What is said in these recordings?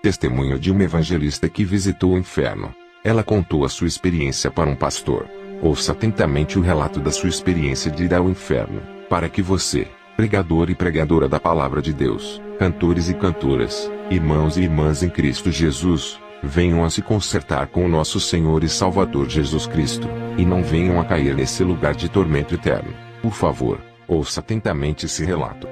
Testemunho de uma evangelista que visitou o inferno. Ela contou a sua experiência para um pastor. Ouça atentamente o relato da sua experiência de ir ao inferno, para que você, pregador e pregadora da palavra de Deus, cantores e cantoras, irmãos e irmãs em Cristo Jesus, venham a se consertar com o nosso Senhor e Salvador Jesus Cristo, e não venham a cair nesse lugar de tormento eterno. Por favor, ouça atentamente esse relato.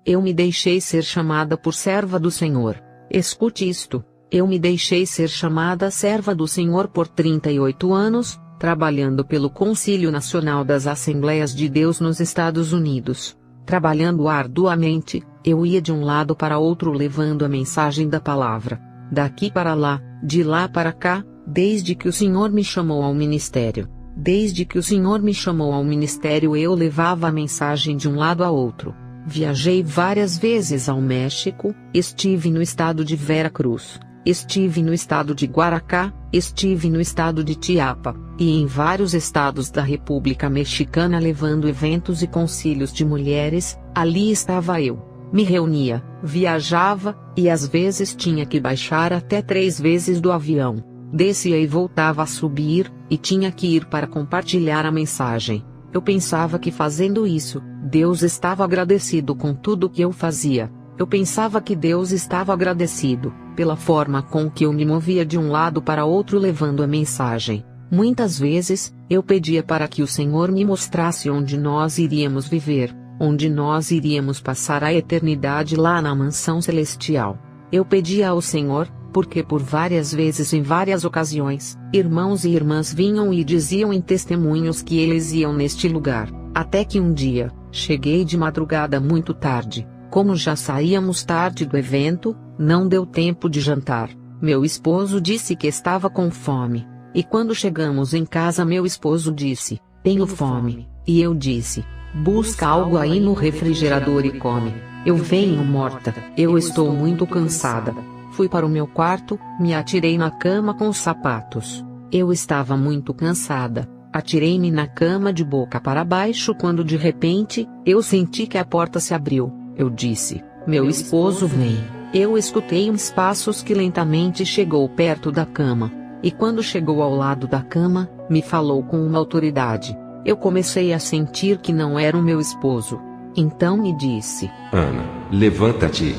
Eu me deixei ser chamada por serva do Senhor. Escute isto. Eu me deixei ser chamada serva do Senhor por 38 anos, trabalhando pelo Concílio Nacional das Assembleias de Deus nos Estados Unidos. Trabalhando arduamente, eu ia de um lado para outro levando a mensagem da palavra. Daqui para lá, de lá para cá, desde que o Senhor me chamou ao ministério. Desde que o Senhor me chamou ao ministério eu levava a mensagem de um lado a outro. Viajei várias vezes ao México, estive no estado de Veracruz, estive no estado de Guaracá, estive no estado de Chiapas, e em vários estados da República Mexicana levando eventos e concílios de mulheres. Ali estava eu. Me reunia, viajava, e às vezes tinha que baixar até 3 vezes do avião. Descia e voltava a subir, e tinha que ir para compartilhar a mensagem. Eu pensava que fazendo isso, Deus estava agradecido com tudo que eu fazia. Eu pensava que Deus estava agradecido pela forma com que eu me movia de um lado para outro levando a mensagem. Muitas vezes, eu pedia para que o Senhor me mostrasse onde nós iríamos viver, onde nós iríamos passar a eternidade lá na mansão celestial. Eu pedia ao Senhor, porque por várias vezes em várias ocasiões, irmãos e irmãs vinham e diziam em testemunhos que eles iam neste lugar, até que um dia, cheguei de madrugada muito tarde. Como já saíamos tarde do evento, não deu tempo de jantar. Meu esposo disse que estava com fome. E quando chegamos em casa meu esposo disse, tenho fome. E eu disse, busca algo aí no refrigerador e come. Eu venho morta, eu estou muito cansada. Fui para o meu quarto, me atirei na cama com os sapatos. Eu estava muito cansada. Atirei-me na cama de boca para baixo quando de repente, eu senti que a porta se abriu. Eu disse, meu esposo vem. Eu escutei uns passos que lentamente chegou perto da cama. E quando chegou ao lado da cama, me falou com uma autoridade. Eu comecei a sentir que não era o meu esposo. Então me disse, Ana, levanta-te.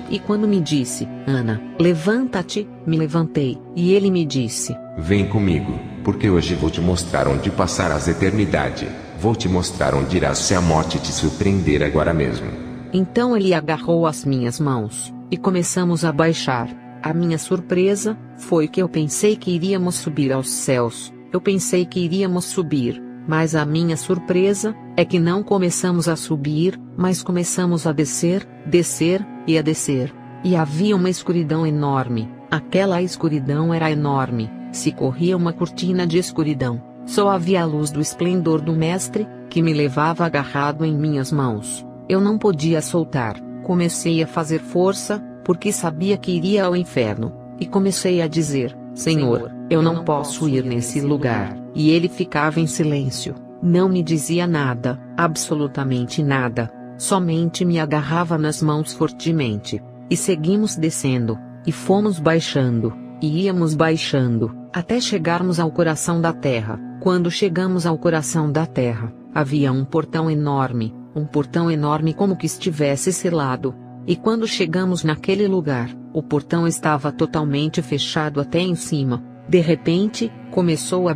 E quando me disse, Ana, levanta-te, me levantei, e ele me disse, vem comigo, porque hoje vou te mostrar onde passarás a eternidade. Vou te mostrar onde irás se a morte te surpreender agora mesmo. Então ele agarrou as minhas mãos, e começamos a baixar. A minha surpresa foi que eu pensei que iríamos subir aos céus. Eu pensei que iríamos subir, mas a minha surpresa é que não começamos a subir, mas começamos a descer, descer e a descer. E havia uma escuridão enorme. Aquela escuridão era enorme. Se corria uma cortina de escuridão. Só havia a luz do esplendor do Mestre, que me levava agarrado em minhas mãos. Eu não podia soltar. Comecei a fazer força, porque sabia que iria ao inferno. E comecei a dizer, Senhor, eu não posso ir nesse lugar. E ele ficava em silêncio. Não me dizia nada, absolutamente nada. Somente me agarrava nas mãos fortemente. E seguimos descendo. E fomos baixando. E íamos baixando, até chegarmos ao coração da terra. Quando chegamos ao coração da terra, havia um portão enorme como que estivesse selado. E quando chegamos naquele lugar, o portão estava totalmente fechado até em cima. De repente, começou a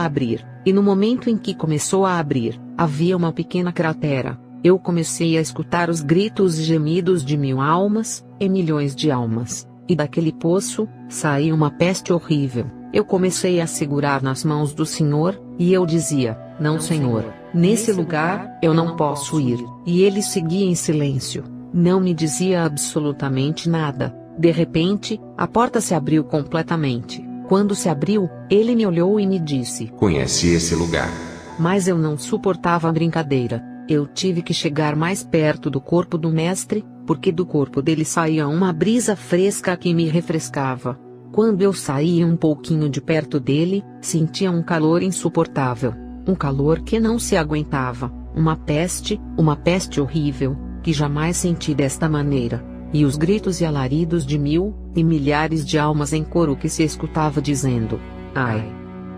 abrir, e no momento em que começou a abrir, havia uma pequena cratera. Eu comecei a escutar os gritos e gemidos de 1000 almas, e milhões de almas. E daquele poço, saiu uma peste horrível. Eu comecei a segurar nas mãos do Senhor, e eu dizia, não Senhor, nesse lugar, eu não posso ir. E ele seguia em silêncio. Não me dizia absolutamente nada. De repente, a porta se abriu completamente. Quando se abriu, ele me olhou e me disse, conhece esse lugar? Mas eu não suportava a brincadeira. Eu tive que chegar mais perto do corpo do Mestre, porque do corpo dele saía uma brisa fresca que me refrescava. Quando eu saía um pouquinho de perto dele, sentia um calor insuportável. Um calor que não se aguentava. uma peste horrível, que jamais senti desta maneira. E os gritos e alaridos de mil e milhares de almas em coro que se escutava dizendo: ai,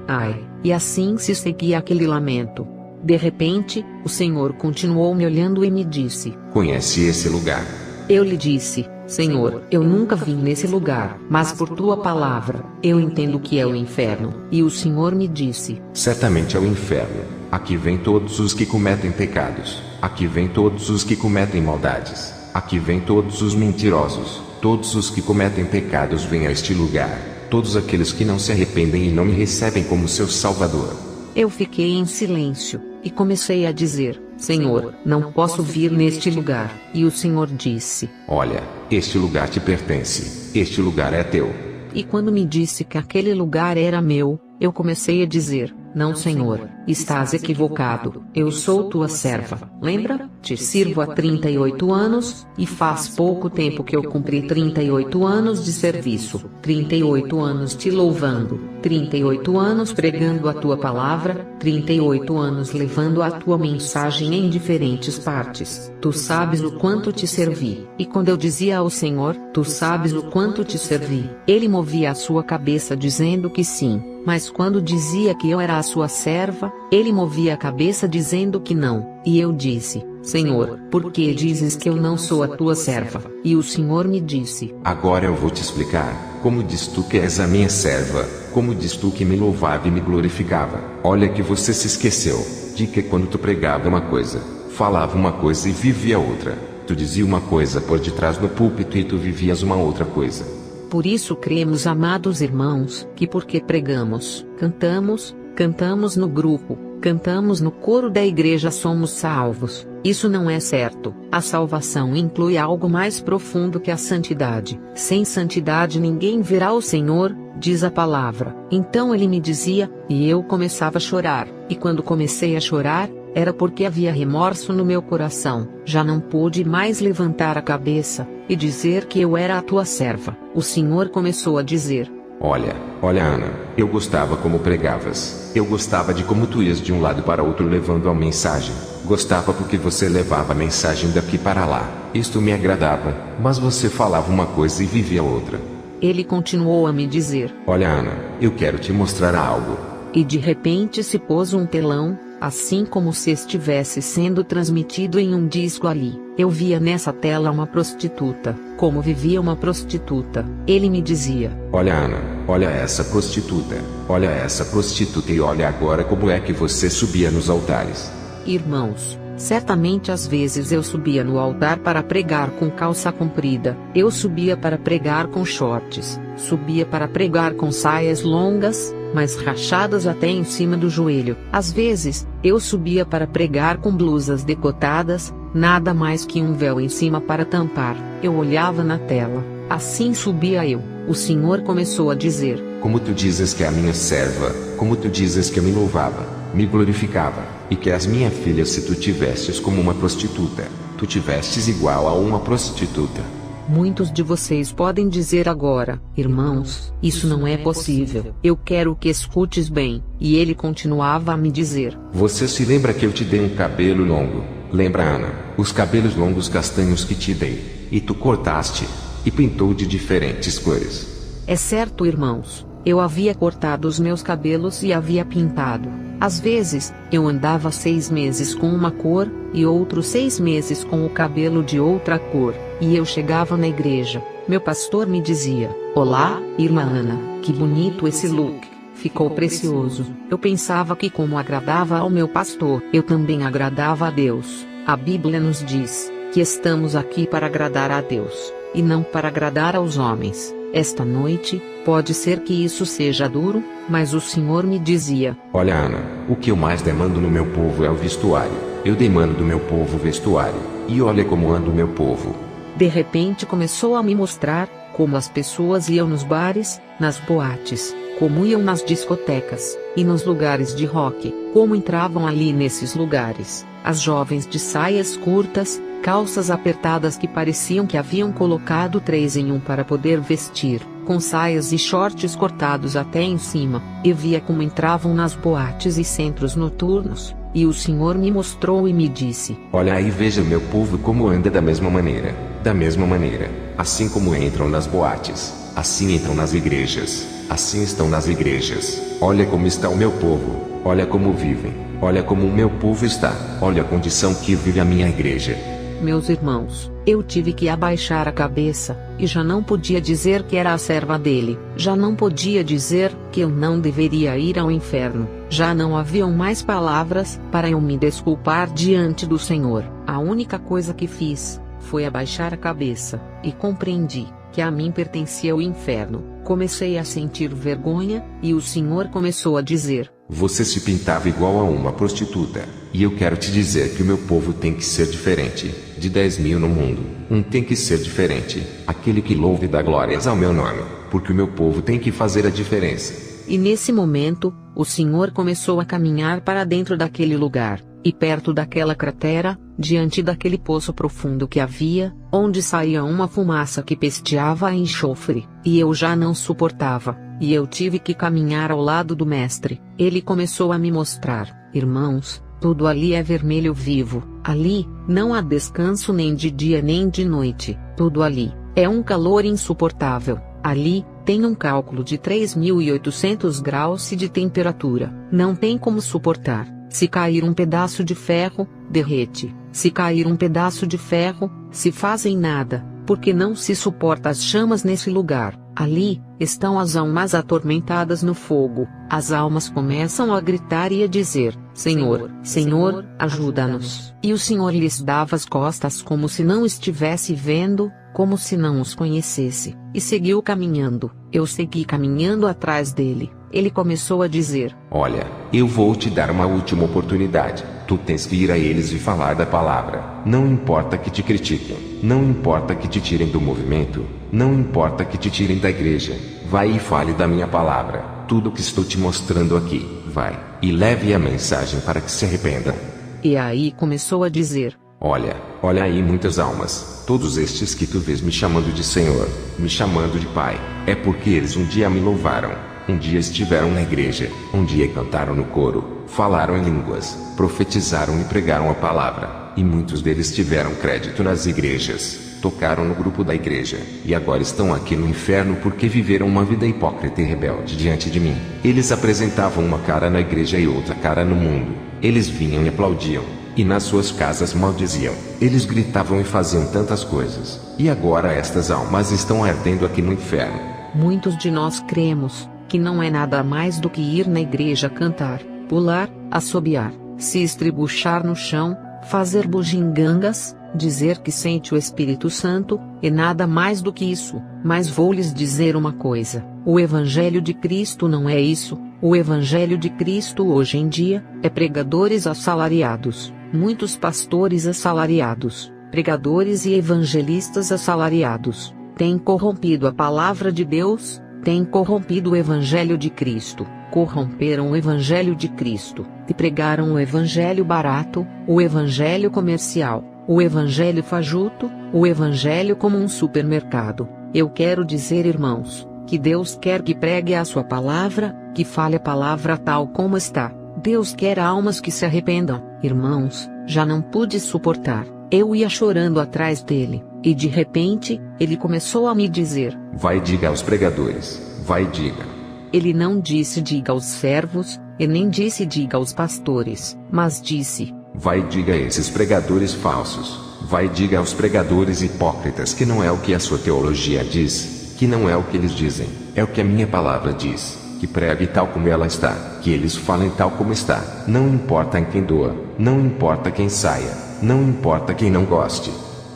ai, e assim se seguia aquele lamento. De repente, o Senhor continuou me olhando e me disse: Conhece esse lugar? Eu lhe disse: Senhor, eu nunca vim nesse lugar, mas por tua palavra, eu entendo que é o inferno. E o Senhor me disse: Certamente é o inferno. Aqui vêm todos os que cometem pecados. Aqui vêm todos os que cometem maldades. Aqui vêm todos os mentirosos. Todos os que cometem pecados vêm a este lugar. Todos aqueles que não se arrependem e não me recebem como seu Salvador. Eu fiquei em silêncio, e comecei a dizer: Senhor, não posso vir neste lugar. E o Senhor disse: Olha, este lugar te pertence. Este lugar é teu. E quando me disse que aquele lugar era meu, eu comecei a dizer: Não, Senhor, estás equivocado. Eu sou tua serva. Lembra? Te sirvo há 38 anos, e faz pouco tempo que eu cumpri 38 anos de serviço. 38 anos te louvando. 38 anos pregando a tua palavra. 38 anos levando a tua mensagem em diferentes partes. Tu sabes o quanto te servi. E quando eu dizia ao Senhor: Tu sabes o quanto te servi, ele movia a sua cabeça dizendo que sim. Mas quando dizia que eu era a sua serva, ele movia a cabeça dizendo que não. E eu disse: Senhor, por que dizes que eu não sou a tua serva? E o Senhor me disse: Agora eu vou te explicar. Como diz tu que és a minha serva? Como diz tu que me louvava e me glorificava? Olha que você se esqueceu de que quando tu pregava uma coisa, falava uma coisa e vivia outra. Tu dizia uma coisa por detrás do púlpito e tu vivias uma outra coisa. Por isso cremos, amados irmãos, que porque pregamos, cantamos no grupo, cantamos no coro da igreja, somos salvos. Isso não é certo. A salvação inclui algo mais profundo que a santidade. Sem santidade ninguém verá o Senhor, diz a palavra. Então ele me dizia, e eu começava a chorar. E quando comecei a chorar, era porque havia remorso no meu coração. Já não pude mais levantar a cabeça e dizer que eu era a tua serva. O Senhor começou a dizer: Olha, Ana, eu gostava como pregavas. Eu gostava de como tu ias de um lado para outro levando a mensagem. Gostava porque você levava a mensagem daqui para lá. Isto me agradava, mas você falava uma coisa e vivia outra. Ele continuou a me dizer: Olha, Ana, eu quero te mostrar algo. E de repente se pôs um telão, assim como se estivesse sendo transmitido em um disco ali. Eu via nessa tela uma prostituta, como vivia uma prostituta. Ele me dizia: Olha, Ana, olha essa prostituta. Olha essa prostituta e olha agora como é que você subia nos altares. Irmãos, certamente às vezes eu subia no altar para pregar com calça comprida. Eu subia para pregar com shorts. Subia para pregar com saias longas, mas rachadas até em cima do joelho. Às vezes, eu subia para pregar com blusas decotadas, nada mais que um véu em cima para tampar. Eu olhava na tela. Assim subia eu. O Senhor começou a dizer: Como tu dizes que é a minha serva, como tu dizes que eu me louvava, me glorificava, e que és minha filha, se tu tivestes como uma prostituta, tu tivestes igual a uma prostituta. Muitos de vocês podem dizer agora: Irmãos, isso não é possível. Eu quero que escutes bem. E ele continuava a me dizer: Você se lembra que eu te dei um cabelo longo? Lembra, Ana, os cabelos longos castanhos que te dei, e tu cortaste, e pintou de diferentes cores. É certo, irmãos. Eu havia cortado os meus cabelos e havia pintado. Às vezes, eu andava 6 meses com uma cor, e outros 6 meses com o cabelo de outra cor, e eu chegava na igreja. Meu pastor me dizia: Olá, irmã Ana, que bonito esse look. Ficou precioso. Eu pensava que, como agradava ao meu pastor, eu também agradava a Deus. A Bíblia nos diz que estamos aqui para agradar a Deus, e não para agradar aos homens. Esta noite, pode ser que isso seja duro, mas o Senhor me dizia: Olha, Ana, o que eu mais demando no meu povo é o vestuário. Eu demando do meu povo vestuário, e olha como anda o meu povo. De repente começou a me mostrar como as pessoas iam nos bares, nas boates, como iam nas discotecas, e nos lugares de rock, como entravam ali nesses lugares. As jovens de saias curtas, calças apertadas que pareciam que haviam colocado 3 em 1 para poder vestir, com saias e shorts cortados até em cima. Eu via como entravam nas boates e centros noturnos, e o Senhor me mostrou e me disse: Olha aí, veja meu povo como anda da mesma maneira. Da mesma maneira, assim como entram nas boates, assim entram nas igrejas, assim estão nas igrejas. Olha como está o meu povo, olha como vivem, olha como o meu povo está, olha a condição que vive a minha igreja. Meus irmãos, eu tive que abaixar a cabeça, e já não podia dizer que era a serva dele, já não podia dizer que eu não deveria ir ao inferno, já não haviam mais palavras para eu me desculpar diante do Senhor. A única coisa que fiz foi abaixar a cabeça, e compreendi que a mim pertencia o inferno. Comecei a sentir vergonha, e o Senhor começou a dizer: Você se pintava igual a uma prostituta, e eu quero te dizer que o meu povo tem que ser diferente. De 10.000 no mundo, um tem que ser diferente, aquele que louve e dá glórias ao meu nome, porque o meu povo tem que fazer a diferença. E nesse momento, o Senhor começou a caminhar para dentro daquele lugar, e perto daquela cratera, diante daquele poço profundo que havia, onde saía uma fumaça que pesteava a enxofre, e eu já não suportava, e eu tive que caminhar ao lado do mestre. Ele começou a me mostrar: irmãos, tudo ali é vermelho vivo, ali, não há descanso nem de dia nem de noite, tudo ali, é um calor insuportável, ali, tem um cálculo de 3.800 graus de temperatura, não tem como suportar. Se cair um pedaço de ferro, derrete. Se cair um pedaço de ferro, se fazem nada, porque não se suporta as chamas nesse lugar. Ali, estão as almas atormentadas no fogo. As almas começam a gritar e a dizer: Senhor, Senhor, ajuda-nos. E o Senhor lhes dava as costas como se não estivesse vendo, como se não os conhecesse, e seguiu caminhando. Eu segui caminhando atrás dele. Ele começou a dizer: Olha, eu vou te dar uma última oportunidade. Tu tens que ir a eles e falar da palavra. Não importa que te critiquem, não importa que te tirem do movimento, não importa que te tirem da igreja. Vai e fale da minha palavra. Tudo que estou te mostrando aqui, vai, e leve a mensagem para que se arrependam. E aí começou a dizer: Olha aí muitas almas, todos estes que tu vês me chamando de Senhor, me chamando de Pai, é porque eles um dia me louvaram, um dia estiveram na igreja, um dia cantaram no coro, falaram em línguas, profetizaram e pregaram a palavra, e muitos deles tiveram crédito nas igrejas, tocaram no grupo da igreja, e agora estão aqui no inferno porque viveram uma vida hipócrita e rebelde diante de mim. Eles apresentavam uma cara na igreja e outra cara no mundo, eles vinham e aplaudiam, e nas suas casas maldiziam, eles gritavam e faziam tantas coisas, e agora estas almas estão ardendo aqui no inferno. Muitos de nós cremos que não é nada mais do que ir na igreja cantar, pular, assobiar, se estribuchar no chão, fazer bugigangas, dizer que sente o Espírito Santo, e nada mais do que isso. Mas vou lhes dizer uma coisa: o Evangelho de Cristo não é isso. O Evangelho de Cristo hoje em dia é pregadores assalariados, muitos pastores assalariados, pregadores e evangelistas assalariados, têm corrompido a palavra de Deus, têm corrompido o Evangelho de Cristo, corromperam o Evangelho de Cristo, e pregaram o Evangelho barato, o Evangelho comercial, o Evangelho fajuto, o Evangelho como um supermercado. Eu quero dizer, irmãos, que Deus quer que pregue a sua palavra, que fale a palavra tal como está. Deus quer almas que se arrependam. Irmãos, já não pude suportar. Eu ia chorando atrás dele, e de repente, ele começou a me dizer: Vai, diga aos pregadores, vai, diga. Ele não disse diga aos servos, e nem disse diga aos pastores, mas disse: Vai, diga a esses pregadores falsos, vai, diga aos pregadores hipócritas que não é o que a sua teologia diz, que não é o que eles dizem, é o que a minha palavra diz, que pregue tal como ela está, que eles falem tal como está, não importa em quem doa, não importa quem saia, não importa quem não goste.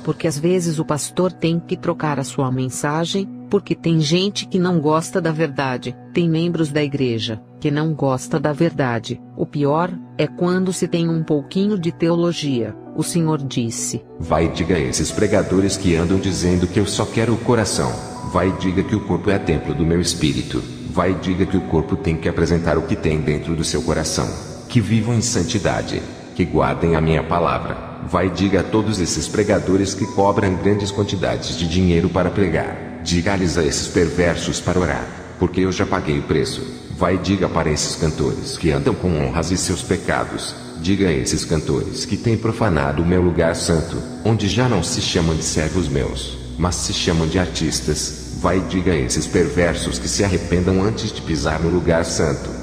Porque às vezes o pastor tem que trocar a sua mensagem, porque tem gente que não gosta da verdade, tem membros da igreja que não gosta da verdade. O pior é quando se tem um pouquinho de teologia. O Senhor disse: Vai, diga a esses pregadores que andam dizendo que eu só quero o coração. Vai, diga que o corpo é templo do meu espírito. Vai, diga que o corpo tem que apresentar o que tem dentro do seu coração. Que vivam em santidade, que guardem a minha palavra. Vai, diga a todos esses pregadores que cobram grandes quantidades de dinheiro para pregar. Diga-lhes a esses perversos para orar, porque eu já paguei o preço. Vai, diga para esses cantores que andam com honras e seus pecados. diga a esses cantores que têm profanado o meu lugar santo, onde já não se chamam de servos meus, mas se chamam de artistas, vai e diga a esses perversos que se arrependam antes de pisar no lugar santo.